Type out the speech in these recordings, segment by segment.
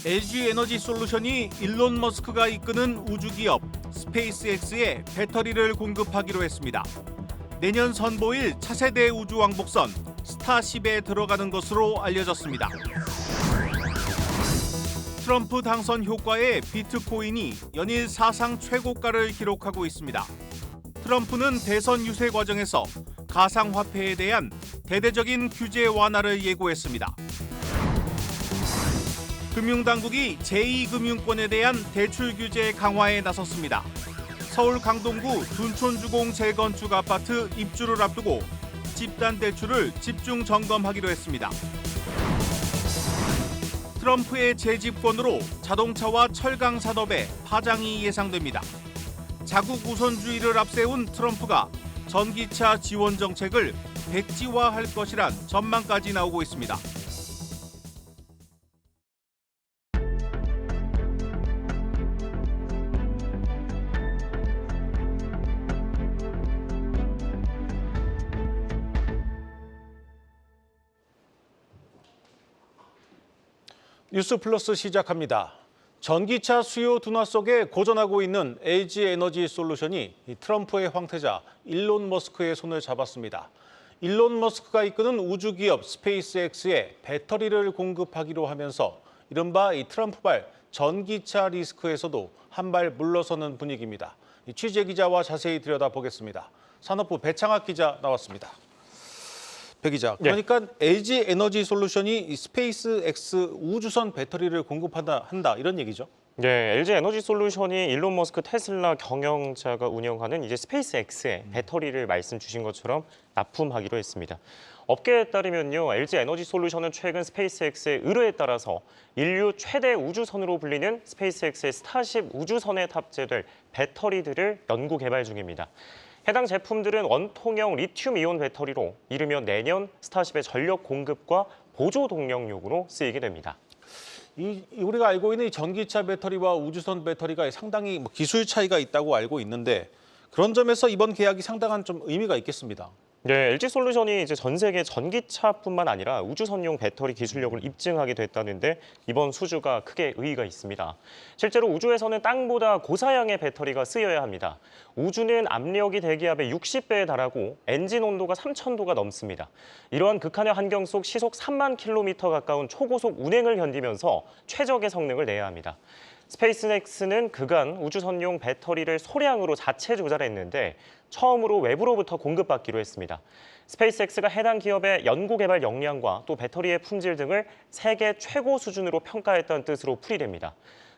LG 에너지 솔루션이 일론 머스크가 이끄는 우주기업 스페이스X에 배터리를 공급하기로 했습니다. 내년 선보일 차세대 우주왕복선 스타쉽에 들어가는 것으로 알려졌습니다. 트럼프 당선 효과에 비트코인이 연일 사상 최고가를 기록하고 있습니다. 트럼프는 대선 유세 과정에서 가상화폐에 대한 대대적인 규제 완화를 예고했습니다. 금융당국이 제2금융권에 대한 대출 규제 강화에 나섰습니다. 서울 강동구 둔촌주공 재건축 아파트 입주를 앞두고 집단 대출을 집중 점검하기로 했습니다. 트럼프의 재집권으로 자동차와 철강 산업에 파장이 예상됩니다. 자국 우선주의를 앞세운 트럼프가 전기차 지원 정책을 백지화할 것이란 전망까지 나오고 있습니다. 뉴스 플러스 시작합니다. 전기차 수요 둔화 속에 고전하고 있는 LG 에너지 솔루션이 트럼프의 황태자 일론 머스크의 손을 잡았습니다. 일론 머스크가 이끄는 우주기업 스페이스X에 배터리를 공급하기로 하면서 이른바 트럼프발 전기차 리스크에서도 한 발 물러서는 분위기입니다. 취재 기자와 자세히 들여다보겠습니다. 산업부 배창학 기자 나왔습니다. 배 기자, 그러니까 LG 에너지 솔루션이 스페이스X 우주선 배터리를 공급한다 이런 얘기죠? 네, LG 에너지 솔루션이 일론 머스크 테슬라 경영자가 운영하는 이제 스페이스X에 배터리를 말씀 주신 것처럼 납품하기로 했습니다. 업계에 따르면요, LG 에너지 솔루션은 최근 스페이스X의 의뢰에 따라서 인류 최대 우주선으로 불리는 스페이스X의 스타쉽 우주선에 탑재될 배터리들을 연구 개발 중입니다. 해당 제품들은 원통형 리튬이온 배터리로 이르면 내년 스타쉽의 전력 공급과 보조 동력용으로 쓰이게 됩니다. 우리가 알고 있는 이 전기차 배터리와 우주선 배터리가 상당히 기술 차이가 있다고 알고 있는데 그런 점에서 이번 계약이 상당한 좀 의미가 있겠습니다. 네, LG 솔루션이 이제 전 세계 전기차뿐만 아니라 우주선용 배터리 기술력을 입증하게 됐다는데 이번 수주가 크게 의의가 있습니다. 실제로 우주에서는 땅보다 고사양의 배터리가 쓰여야 합니다. 우주는 압력이 대기압의 60배에 달하고 엔진 온도가 3000도가 넘습니다. 이러한 극한의 환경 속 시속 3만 킬로미터 가까운 초고속 운행을 견디면서 최적의 성능을 내야 합니다. 스페이스X는 그간 우주선용 배터리를 소량으로 자체 조달했는데 처음으로 외부로부터 공급받기로 했습니다. 스페이스X가 해당 기업의 연구개발 역량과 또 배터리의 품질 등을 세계 최고 수준으로 평가했다는 뜻으로 풀이됩니다.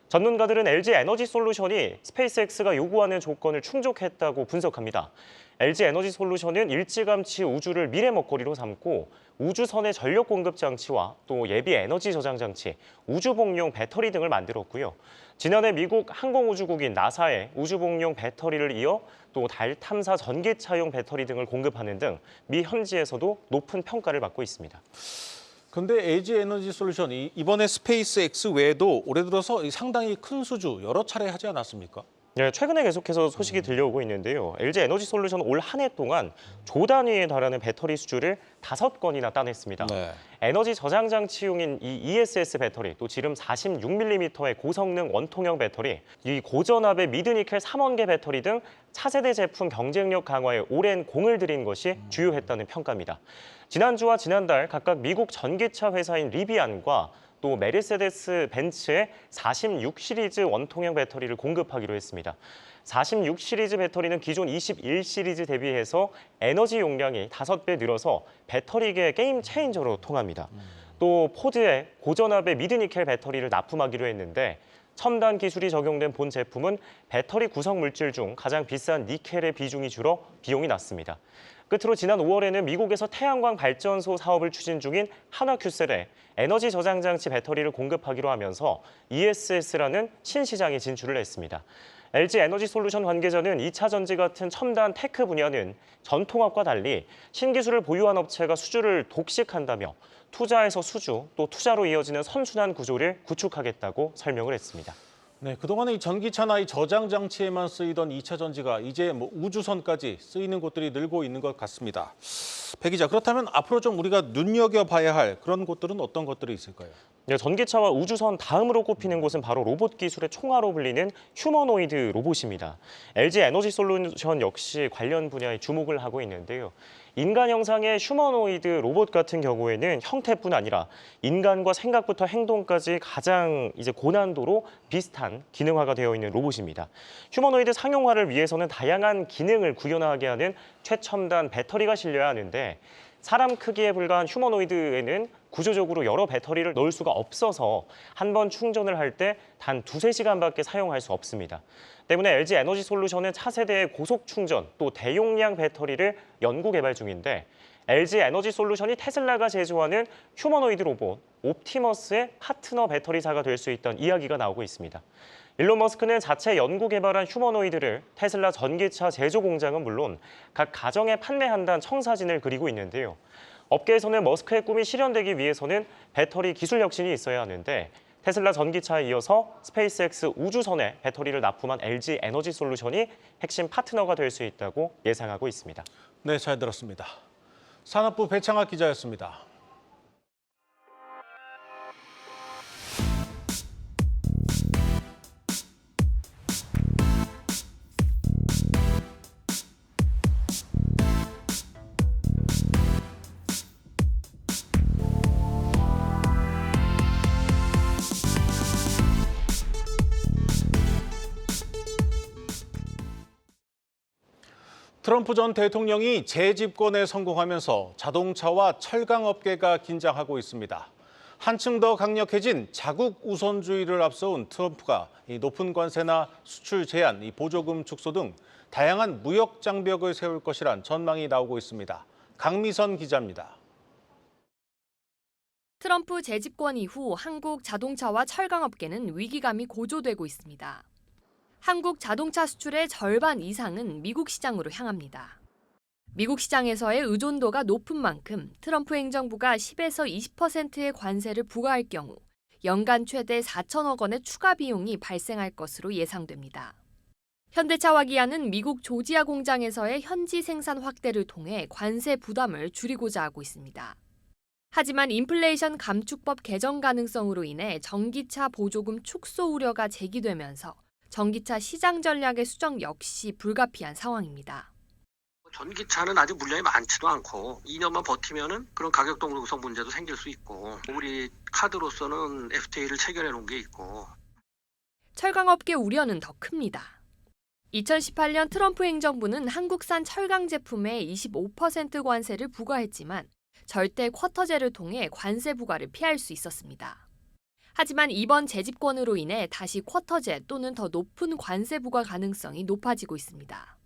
전문가들은 LG 에너지 솔루션이 스페이스X가 요구하는 조건을 충족했다고 분석합니다. LG 에너지 솔루션은 일찌감치 우주를 미래 먹거리로 삼고 우주선의 전력 공급 장치와 또 예비 에너지 저장 장치, 우주복용 배터리 등을 만들었고요. 지난해 미국 항공우주국인 나사에 우주복용 배터리를 이어 또 달 탐사 전기차용 배터리 등을 공급하는 등 미 현지에서도 높은 평가를 받고 있습니다. 그런데 LG 에너지 솔루션이 이번에 스페이스X 외에도 올해 들어서 상당히 큰 수주 여러 차례 하지 않았습니까? 네, 최근에 계속해서 소식이 들려오고 있는데요. LG 에너지 솔루션은 올 한 해 동안 조 단위에 달하는 배터리 수주를 5건이나 따냈습니다. 네. 에너지 저장 장치용인 이 ESS 배터리, 또 지름 46mm의 고성능 원통형 배터리, 이 고전압의 미드니켈 3원계 배터리 등 차세대 제품 경쟁력 강화에 오랜 공을 들인 것이 주요했다는 평가입니다. 지난주와 지난달 각각 미국 전기차 회사인 리비안과 또 메르세데스 벤츠의 46 시리즈 원통형 배터리를 공급하기로 했습니다. 46 시리즈 배터리는 기존 21 시리즈 대비해서 에너지 용량이 5배 늘어서 배터리계 게임 체인저로 통합니다. 또 포드의 고전압의 미드니켈 배터리를 납품하기로 했는데 첨단 기술이 적용된 본 제품은 배터리 구성 물질 중 가장 비싼 니켈의 비중이 줄어 비용이 낮습니다. 끝으로 지난 5월에는 미국에서 태양광 발전소 사업을 추진 중인 한화큐셀에 에너지 저장 장치 배터리를 공급하기로 하면서 ESS라는 신시장에 진출을 했습니다. LG 에너지 솔루션 관계자는 2차 전지 같은 첨단 테크 분야는 전통업과 달리 신기술을 보유한 업체가 수주를 독식한다며 투자에서 수주, 또 투자로 이어지는 선순환 구조를 구축하겠다고 설명을 했습니다. 네, 그동안은 이 전기차나 이 저장 장치에만 쓰이던 2차 전지가 이제 우주선까지 쓰이는 곳들이 늘고 있는 것 같습니다. 배 기자, 그렇다면 앞으로 좀 우리가 눈여겨봐야 할 그런 곳들은 어떤 것들이 있을까요? 네, 전기차와 우주선 다음으로 꼽히는 곳은 바로 로봇 기술의 총화로 불리는 휴머노이드 로봇입니다. LG 에너지 솔루션 역시 관련 분야에 주목을 하고 있는데요. 인간 형상의 휴머노이드 로봇 같은 경우에는 형태뿐 아니라 인간과 생각부터 행동까지 가장 고난도로 비슷한 기능화가 되어 있는 로봇입니다. 휴머노이드 상용화를 위해서는 다양한 기능을 구현하게 하는 최첨단 배터리가 실려야 하는데 사람 크기에 불과한 휴머노이드에는 구조적으로 여러 배터리를 넣을 수가 없어서 한 번 충전을 할 때 단 2~3시간밖에 사용할 수 없습니다. 때문에 LG 에너지 솔루션은 차세대의 고속 충전 또 대용량 배터리를 연구 개발 중인데 LG 에너지 솔루션이 테슬라가 제조하는 휴머노이드 로봇 옵티머스의 파트너 배터리사가 될 수 있다는 이야기가 나오고 있습니다. 일론 머스크는 자체 연구 개발한 휴머노이드를 테슬라 전기차 제조 공장은 물론 각 가정에 판매한다는 청사진을 그리고 있는데요. 업계에서는 머스크의 꿈이 실현되기 위해서는 배터리 기술 혁신이 있어야 하는데 테슬라 전기차에 이어서 스페이스X 우주선에 배터리를 납품한 LG 에너지 솔루션이 핵심 파트너가 될 수 있다고 예상하고 있습니다. 네, 잘 들었습니다. 산업부 배창학 기자였습니다. 트럼프 전 대통령이 재집권에 성공하면서 자동차와 철강업계가 긴장하고 있습니다. 한층 더 강력해진 자국 우선주의를 앞세운 트럼프가 높은 관세나 수출 제한, 보조금 축소 등 다양한 무역 장벽을 세울 것이란 전망이 나오고 있습니다. 강미선 기자입니다. 트럼프 재집권 이후 한국 자동차와 철강업계는 위기감이 고조되고 있습니다. 한국 자동차 수출의 절반 이상은 미국 시장으로 향합니다. 미국 시장에서의 의존도가 높은 만큼 트럼프 행정부가 10에서 20%의 관세를 부과할 경우 연간 최대 4천억 원의 추가 비용이 발생할 것으로 예상됩니다. 현대차와 기아는 미국 조지아 공장에서의 현지 생산 확대를 통해 관세 부담을 줄이고자 하고 있습니다. 하지만 인플레이션 감축법 개정 가능성으로 인해 전기차 보조금 축소 우려가 제기되면서 전기차 시장 전략의 수정 역시 불가피한 상황입니다. 전기차는 아직 물량이 많지도 않고 2년만 버티면은 그런 가격 동등성 문제도 생길 수 있고 우리 카드로서는 FTA를 체결해 놓은 게 있고. 철강업계 우려는 더 큽니다. 2018년 트럼프 행정부는 한국산 철강 제품에 25% 관세를 부과했지만 절대 쿼터제를 통해 관세 부과를 피할 수 있었습니다. 하지만 이번 재집권으로 인해 다시 쿼터제 또는 더 높은 관세 부과 가능성이 높아지고 있습니다.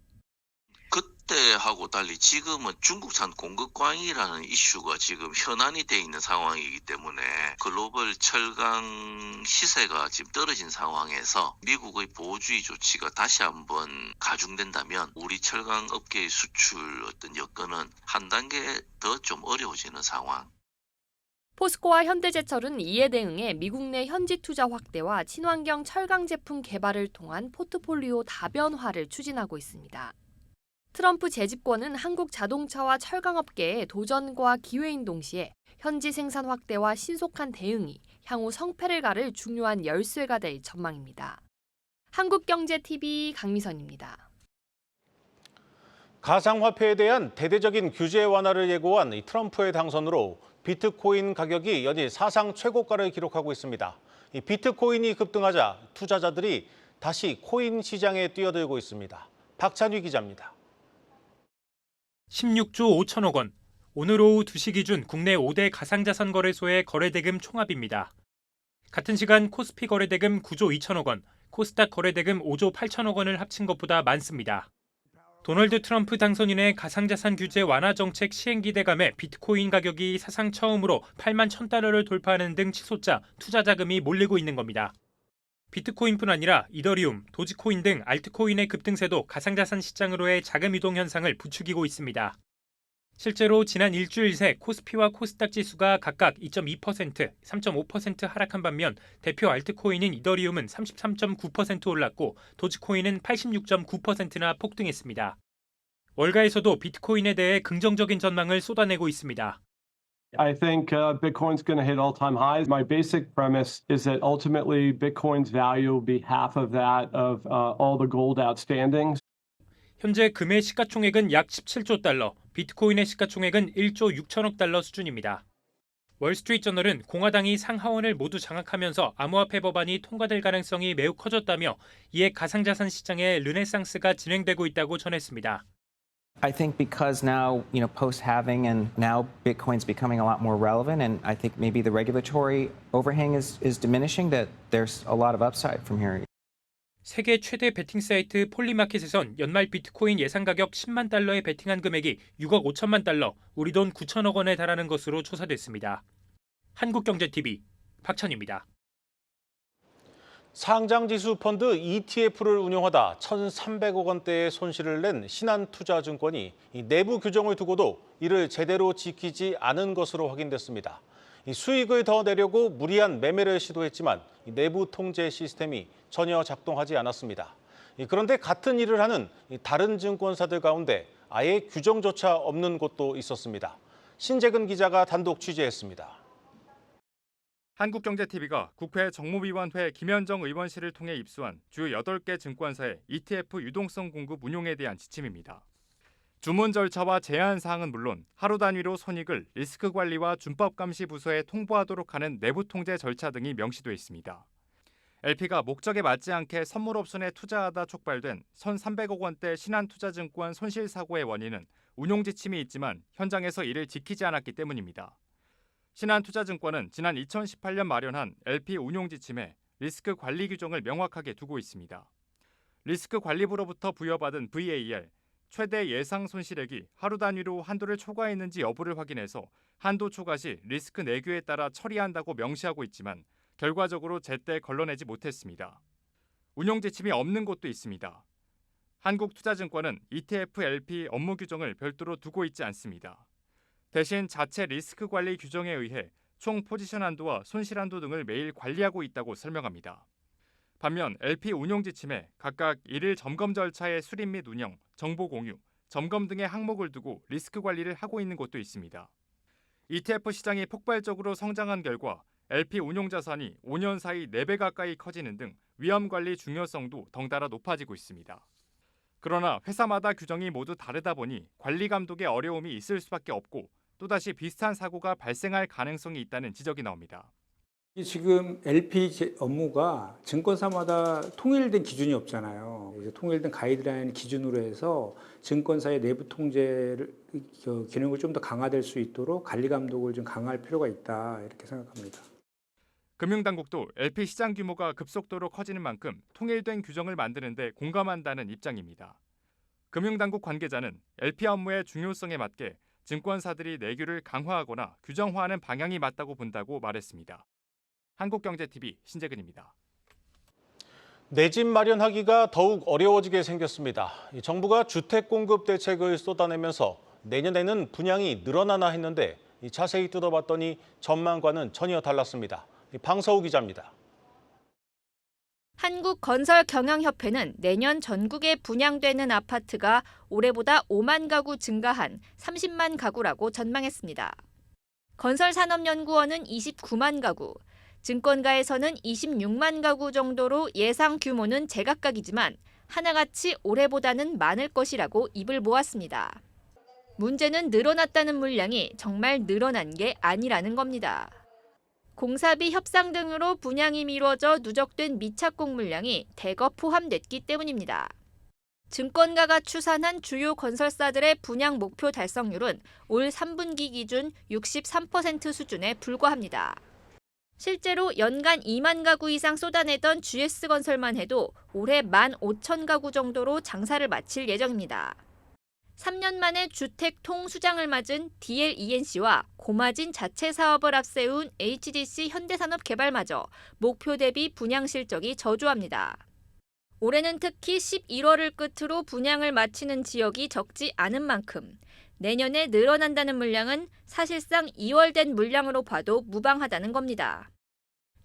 그때하고 달리 지금은 중국산 공급광이라는 이슈가 지금 현안이 돼 있는 상황이기 때문에 글로벌 철강 시세가 지금 떨어진 상황에서 미국의 보호주의 조치가 다시 한번 가중된다면 우리 철강 업계의 수출 어떤 여건은 한 단계 더 좀 어려워지는 상황. 포스코와 현대제철은 이에 대응해 미국 내 현지 투자 확대와 친환경 철강 제품 개발을 통한 포트폴리오 다변화를 추진하고 있습니다. 트럼프 재집권은 한국 자동차와 철강업계의 도전과 기회인 동시에 현지 생산 확대와 신속한 대응이 향후 성패를 가를 중요한 열쇠가 될 전망입니다. 한국경제TV 강미선입니다. 가상화폐에 대한 대대적인 규제 완화를 예고한 트럼프의 당선으로 비트코인 가격이 연일 사상 최고가를 기록하고 있습니다. 비트코인이 급등하자 투자자들이 다시 코인 시장에 뛰어들고 있습니다. 박찬휘 기자입니다. 16조 5천억 원. 오늘 오후 2시 기준 국내 5대 가상자산 거래소의 거래대금 총합입니다. 같은 시간 코스피 거래대금 9조 2천억 원, 코스닥 거래대금 5조 8천억 원을 합친 것보다 많습니다. 도널드 트럼프 당선인의 가상자산 규제 완화 정책 시행 기대감에 비트코인 가격이 사상 처음으로 8만 1,000달러를 돌파하는 등 치솟자 투자 자금이 몰리고 있는 겁니다. 비트코인뿐 아니라 이더리움, 도지코인 등 알트코인의 급등세도 가상자산 시장으로의 자금 이동 현상을 부추기고 있습니다. 실제로 지난 일주일 새 코스피와 코스닥 지수가 각각 2.2%, 3.5% 하락한 반면 대표 알트코인인 이더리움은 33.9% 올랐고 도지코인은 86.9%나 폭등했습니다. 월가에서도 비트코인에 대해 긍정적인 전망을 쏟아내고 있습니다. I think Bitcoin's going to hit all-time highs. My basic premise is that ultimately Bitcoin's value will be half of that of all the gold outstanding. 현재 금의 시가총액은 약 17조 달러, 비트코인의 시가총액은 1조 6천억 달러 수준입니다. 월스트리트저널은 공화당이 상하원을 모두 장악하면서 암호화폐 법안이 통과될 가능성이 매우 커졌다며 이에 가상자산 시장에 르네상스가 진행되고 있다고 전했습니다. I think because now, post-halving and now Bitcoin's becoming a lot more relevant, and I think maybe the regulatory overhang is diminishing, that there's a lot of upside from here. 세계 최대 베팅 사이트 폴리마켓에선 연말 비트코인 예상 가격 10만 달러에 베팅한 금액이 6억 5천만 달러, 우리 돈 9천억 원에 달하는 것으로 조사됐습니다. 한국경제TV 박찬입니다. 상장지수 펀드 ETF를 운영하다 1,300억 원대의 손실을 낸 신한투자증권이 내부 규정을 두고도 이를 제대로 지키지 않은 것으로 확인됐습니다. 수익을 더 내려고 무리한 매매를 시도했지만 내부 통제 시스템이 전혀 작동하지 않았습니다. 그런데 같은 일을 하는 다른 증권사들 가운데 아예 규정조차 없는 곳도 있었습니다. 신재근 기자가 단독 취재했습니다. 한국경제TV가 국회 정무위원회 김현정 의원실을 통해 입수한 주요 8개 증권사의 ETF 유동성 공급 운용에 대한 지침입니다. 주문 절차와 제한 사항은 물론 하루 단위로 손익을 리스크 관리와 준법 감시 부서에 통보하도록 하는 내부 통제 절차 등이 명시돼 있습니다. LP가 목적에 맞지 않게 선물 옵션에 투자하다 촉발된 1,300억 원대 신한투자증권 손실 사고의 원인은 운용 지침이 있지만 현장에서 이를 지키지 않았기 때문입니다. 신한투자증권은 지난 2018년 마련한 LP 운용 지침에 리스크 관리 규정을 명확하게 두고 있습니다. 리스크 관리부로부터 부여받은 VAR, 최대 예상 손실액이 하루 단위로 한도를 초과했는지 여부를 확인해서 한도 초과 시 리스크 내규에 따라 처리한다고 명시하고 있지만 결과적으로 제때 걸러내지 못했습니다. 운용 지침이 없는 곳도 있습니다. 한국투자증권은 ETF LP 업무 규정을 별도로 두고 있지 않습니다. 대신 자체 리스크 관리 규정에 의해 총 포지션 한도와 손실 한도 등을 매일 관리하고 있다고 설명합니다. 반면 LP 운용 지침에 각각 일일 점검 절차의 수립 및 운영, 정보 공유, 점검 등의 항목을 두고 리스크 관리를 하고 있는 곳도 있습니다. ETF 시장이 폭발적으로 성장한 결과 LP 운용 자산이 5년 사이 4배 가까이 커지는 등 위험 관리 중요성도 덩달아 높아지고 있습니다. 그러나 회사마다 규정이 모두 다르다 보니 관리 감독에 어려움이 있을 수밖에 없고 또다시 비슷한 사고가 발생할 가능성이 있다는 지적이 나옵니다. 지금 LP 업무가 증권사마다 통일된 기준이 없잖아요. 그래서 통일된 가이드라인 기준으로 해서 증권사의 내부 통제를 기능을 좀 더 강화될 수 있도록 관리 감독을 좀 강화할 필요가 있다 이렇게 생각합니다. 금융당국도 LP 시장 규모가 급속도로 커지는 만큼 통일된 규정을 만드는 데 공감한다는 입장입니다. 금융당국 관계자는 LP 업무의 중요성에 맞게 증권사들이 내규를 강화하거나 규정화하는 방향이 맞다고 본다고 말했습니다. 한국경제TV 신재근입니다. 내 집 마련하기가 더욱 어려워지게 생겼습니다. 정부가 주택 공급 대책을 쏟아내면서 내년에는 분양이 늘어나나 했는데 자세히 뜯어봤더니 전망과는 전혀 달랐습니다. 방서우 기자입니다. 한국건설경영협회는 내년 전국에 분양되는 아파트가 올해보다 5만 가구 증가한 30만 가구라고 전망했습니다. 건설산업연구원은 29만 가구, 증권가에서는 26만 가구 정도로 예상 규모는 제각각이지만 하나같이 올해보다는 많을 것이라고 입을 모았습니다. 문제는 늘어났다는 물량이 정말 늘어난 게 아니라는 겁니다. 공사비 협상 등으로 분양이 미뤄져 누적된 미착공 물량이 대거 포함됐기 때문입니다. 증권가가 추산한 주요 건설사들의 분양 목표 달성률은 올 3분기 기준 63% 수준에 불과합니다. 실제로 연간 2만 가구 이상 쏟아내던 GS건설만 해도 올해 15,000가구 정도로 장사를 마칠 예정입니다. 3년 만에 주택 통수장을 맞은 DLENC와 고마진 자체 사업을 앞세운 HDC 현대산업개발마저 목표 대비 분양 실적이 저조합니다. 올해는 특히 11월을 끝으로 분양을 마치는 지역이 적지 않은 만큼 내년에 늘어난다는 물량은 사실상 2월 된 물량으로 봐도 무방하다는 겁니다.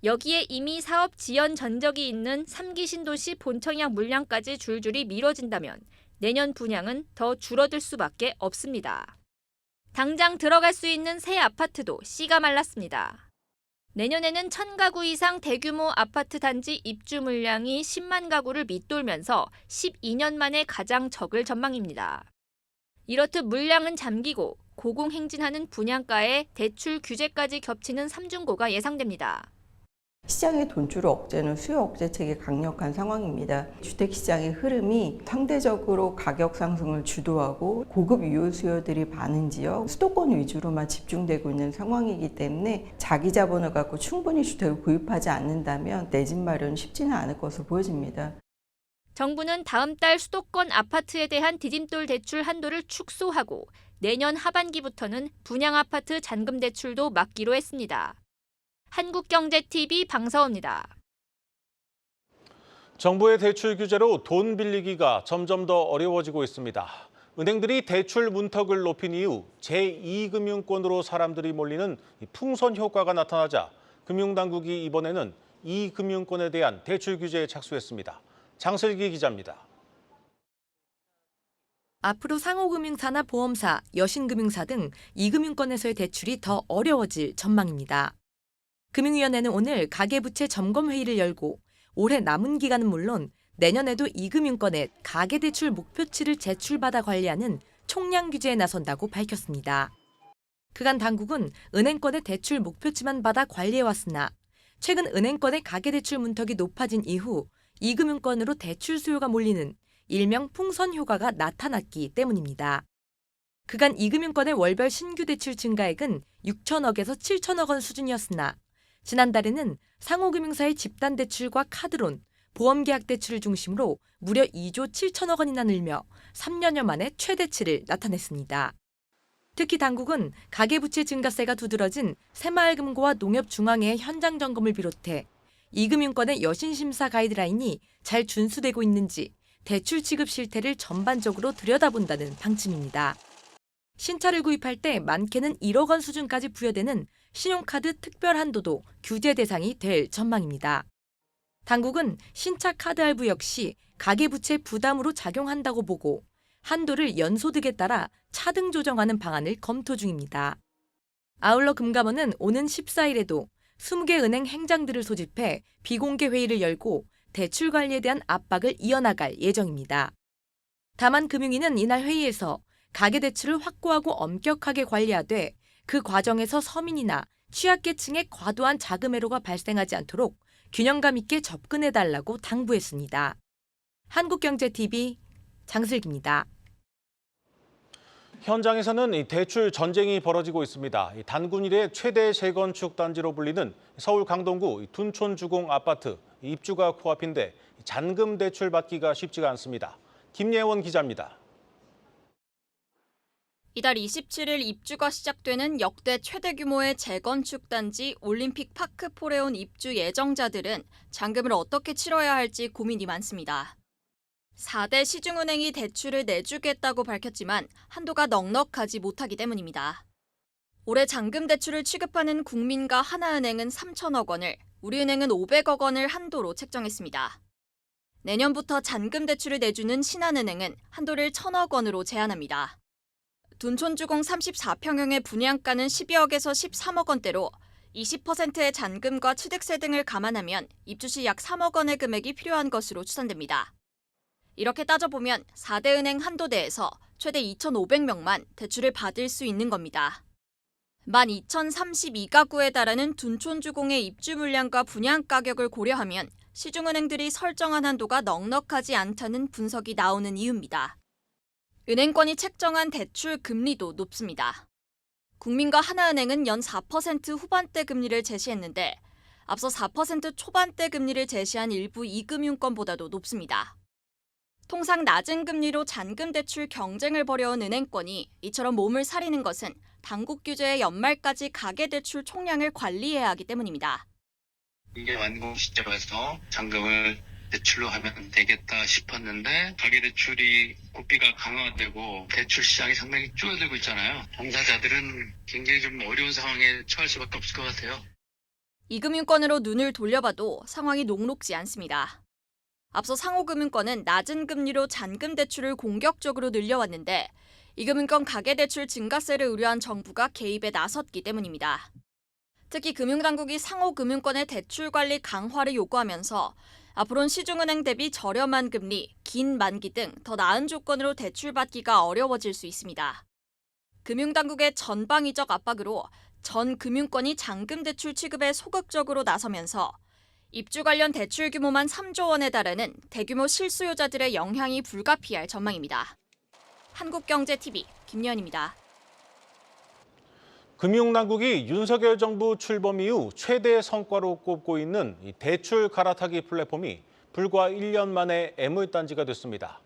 여기에 이미 사업 지연 전적이 있는 3기 신도시 본청약 물량까지 줄줄이 미뤄진다면 내년 분양은 더 줄어들 수밖에 없습니다. 당장 들어갈 수 있는 새 아파트도 씨가 말랐습니다. 내년에는 1000가구 이상 대규모 아파트 단지 입주 물량이 10만 가구를 밑돌면서 12년 만에 가장 적을 전망입니다. 이렇듯 물량은 잠기고 고공행진하는 분양가에 대출 규제까지 겹치는 삼중고가 예상됩니다. 시장의 돈줄 억제는 수요 억제책이 강력한 상황입니다. 주택시장의 흐름이 상대적으로 가격 상승을 주도하고 고급 유효 수요들이 많은 지역, 수도권 위주로만 집중되고 있는 상황이기 때문에 자기 자본을 갖고 충분히 주택을 구입하지 않는다면 내 집 마련은 쉽지는 않을 것으로 보여집니다. 정부는 다음 달 수도권 아파트에 대한 디딤돌 대출 한도를 축소하고 내년 하반기부터는 분양아파트 잔금 대출도 막기로 했습니다. 한국경제TV 방서호입니다. 정부의 대출 규제로 돈 빌리기가 점점 더 어려워지고 있습니다. 은행들이 대출 문턱을 높인 이후 제2금융권으로 사람들이 몰리는 풍선 효과가 나타나자 금융당국이 이번에는 이 금융권에 대한 대출 규제에 착수했습니다. 장슬기 기자입니다. 앞으로 상호금융사나 보험사, 여신금융사 등 2금융권에서의 대출이 더 어려워질 전망입니다. 금융위원회는 오늘 가계부채 점검회의를 열고 올해 남은 기간은 물론 내년에도 2금융권에 가계대출 목표치를 제출받아 관리하는 총량 규제에 나선다고 밝혔습니다. 그간 당국은 은행권의 대출 목표치만 받아 관리해왔으나 최근 은행권의 가계대출 문턱이 높아진 이후 2금융권으로 대출 수요가 몰리는 일명 풍선 효과가 나타났기 때문입니다. 그간 2금융권의 월별 신규 대출 증가액은 6천억에서 7천억 원 수준이었으나 지난달에는 상호금융사의 집단대출과 카드론, 보험계약 대출을 중심으로 무려 2조 7천억 원이나 늘며 3년여 만에 최대치를 나타냈습니다. 특히 당국은 가계부채 증가세가 두드러진 새마을금고와 농협중앙회의 현장 점검을 비롯해 2금융권의 여신심사 가이드라인이 잘 준수되고 있는지 대출 지급 실태를 전반적으로 들여다본다는 방침입니다. 신차를 구입할 때 많게는 1억 원 수준까지 부여되는 신용카드 특별 한도도 규제 대상이 될 전망입니다. 당국은 신차 카드 할부 역시 가계부채 부담으로 작용한다고 보고 한도를 연소득에 따라 차등 조정하는 방안을 검토 중입니다. 아울러 금감원은 오는 14일에도 20개 은행 행장들을 소집해 비공개 회의를 열고 대출 관리에 대한 압박을 이어나갈 예정입니다. 다만 금융위는 이날 회의에서 가계대출을 확고하고 엄격하게 관리하되 그 과정에서 서민이나 취약계층의 과도한 자금 회로가 발생하지 않도록 균형감 있게 접근해달라고 당부했습니다. 한국경제TV 장슬기입니다. 현장에서는 대출 전쟁이 벌어지고 있습니다. 단군 이래 최대 재건축 단지로 불리는 서울 강동구 둔촌주공 아파트 입주가 코앞인데 잔금 대출 받기가 쉽지가 않습니다. 김예원 기자입니다. 이달 27일 입주가 시작되는 역대 최대 규모의 재건축 단지 올림픽 파크포레온 입주 예정자들은 잔금을 어떻게 치러야 할지 고민이 많습니다. 4대 시중은행이 대출을 내주겠다고 밝혔지만 한도가 넉넉하지 못하기 때문입니다. 올해 잔금 대출을 취급하는 국민과 하나은행은 3천억 원을, 우리은행은 500억 원을 한도로 책정했습니다. 내년부터 잔금 대출을 내주는 신한은행은 한도를 1,000억 원으로 제한합니다. 둔촌주공 34평형의 분양가는 12억에서 13억 원대로 20%의 잔금과 취득세 등을 감안하면 입주 시 약 3억 원의 금액이 필요한 것으로 추산됩니다. 이렇게 따져보면 4대 은행 한도대에서 최대 2,500명만 대출을 받을 수 있는 겁니다. 12,032가구에 달하는 둔촌주공의 입주 물량과 분양 가격을 고려하면 시중은행들이 설정한 한도가 넉넉하지 않다는 분석이 나오는 이유입니다. 은행권이 책정한 대출 금리도 높습니다. 국민과 하나은행은 연 4% 후반대 금리를 제시했는데 앞서 4% 초반대 금리를 제시한 일부 2금융권보다도 높습니다. 통상 낮은 금리로 잔금 대출 경쟁을 벌여온 은행권이 이처럼 몸을 사리는 것은 당국 규제의 연말까지 가계대출 총량을 관리해야 하기 때문입니다. 이게 완공 시점에서 잔금을 대출로 하면 되겠다 싶었는데 가계대출이 고비가 강화되고 대출 시장이 상당히 줄어들고 있잖아요. 당사자들은 굉장히 좀 어려운 상황에 처할 수밖에 없을 것 같아요. 2금융권으로 눈을 돌려봐도 상황이 녹록지 않습니다. 앞서 상호금융권은 낮은 금리로 잔금 대출을 공격적으로 늘려왔는데 이금융권 가계대출 증가세를 우려한 정부가 개입에 나섰기 때문입니다. 특히 금융당국이 상호금융권의 대출 관리 강화를 요구하면서 앞으로는 시중은행 대비 저렴한 금리, 긴 만기 등 더 나은 조건으로 대출받기가 어려워질 수 있습니다. 금융당국의 전방위적 압박으로 전 금융권이 잔금 대출 취급에 소극적으로 나서면서 입주 관련 대출 규모만 3조 원에 달하는 대규모 실수요자들의 영향이 불가피할 전망입니다. 한국경제TV 김연입니다. 금융당국이 윤석열 정부 출범 이후 최대 성과로 꼽고 있는 대출 갈아타기 플랫폼이 불과 1년 만에 애물단지가 됐습니다.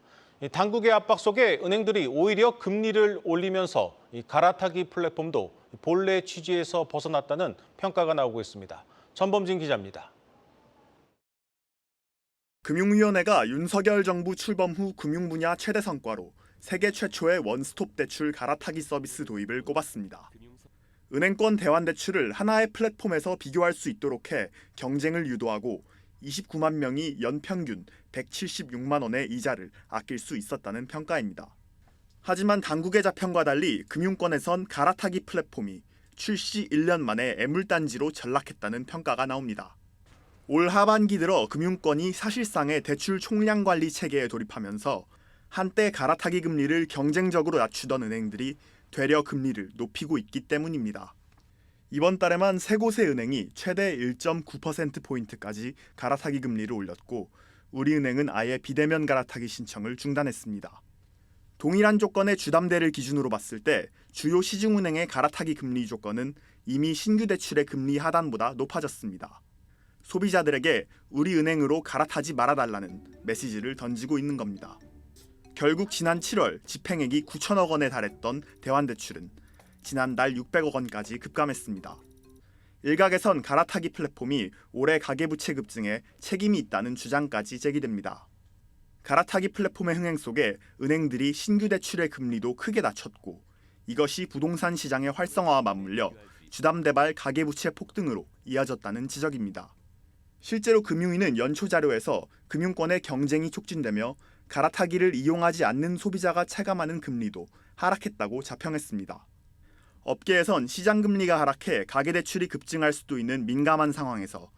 당국의 압박 속에 은행들이 오히려 금리를 올리면서 갈아타기 플랫폼도 본래 취지에서 벗어났다는 평가가 나오고 있습니다. 전범진 기자입니다. 금융위원회가 윤석열 정부 출범 후 금융 분야 최대 성과로 세계 최초의 원스톱 대출 갈아타기 서비스 도입을 꼽았습니다. 은행권 대환 대출을 하나의 플랫폼에서 비교할 수 있도록 해 경쟁을 유도하고 29만 명이 연평균 176만 원의 이자를 아낄 수 있었다는 평가입니다. 하지만 당국의 자평과 달리 금융권에선 갈아타기 플랫폼이 출시 1년 만에 애물단지로 전락했다는 평가가 나옵니다. 올 하반기 들어 금융권이 사실상의 대출 총량 관리 체계에 돌입하면서 한때 갈아타기 금리를 경쟁적으로 낮추던 은행들이 되려 금리를 높이고 있기 때문입니다. 이번 달에만 세 곳의 은행이 최대 1.9%포인트까지 갈아타기 금리를 올렸고 우리은행은 아예 비대면 갈아타기 신청을 중단했습니다. 동일한 조건의 주담대를 기준으로 봤을 때 주요 시중은행의 갈아타기 금리 조건은 이미 신규 대출의 금리 하단보다 높아졌습니다. 소비자들에게 우리은행으로 갈아타지 말아달라는 메시지를 던지고 있는 겁니다. 결국 지난 7월 집행액이 9천억 원에 달했던 대환대출은 지난달 600억 원까지 급감했습니다. 일각에선 갈아타기 플랫폼이 올해 가계부채 급증에 책임이 있다는 주장까지 제기됩니다. 갈아타기 플랫폼의 흥행 속에 은행들이 신규 대출의 금리도 크게 낮췄고 이것이 부동산 시장의 활성화와 맞물려 주담대발 가계부채 폭등으로 이어졌다는 지적입니다. 실제로 금융위는 연초 자료에서 금융권의 경쟁이 촉진되며 갈아타기를 이용하지 않는 소비자가 체감하는 금리도 하락했다고 자평했습니다. 업계에선 시장 금리가 하락해 가계대출이 급증할 수도 있는 민감한 상황에서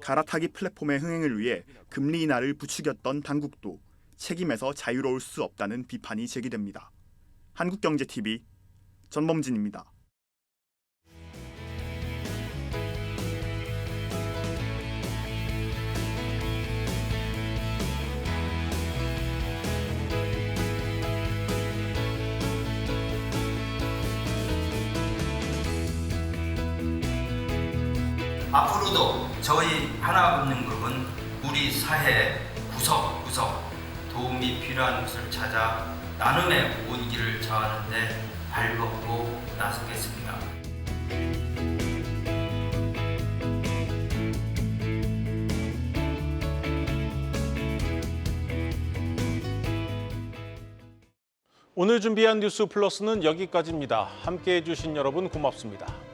갈아타기 플랫폼의 흥행을 위해 금리 인하를 부추겼던 당국도 책임에서 자유로울 수 없다는 비판이 제기됩니다. 한국경제TV 전범진입니다. 앞으로도 저희 하나금융그룹은 우리 사회 구석구석 도움이 필요한 곳을 찾아 나눔의 온기를 저하는 데 발벗고 나서겠습니다. 오늘 준비한 뉴스 플러스는 여기까지입니다. 함께해 주신 여러분 고맙습니다.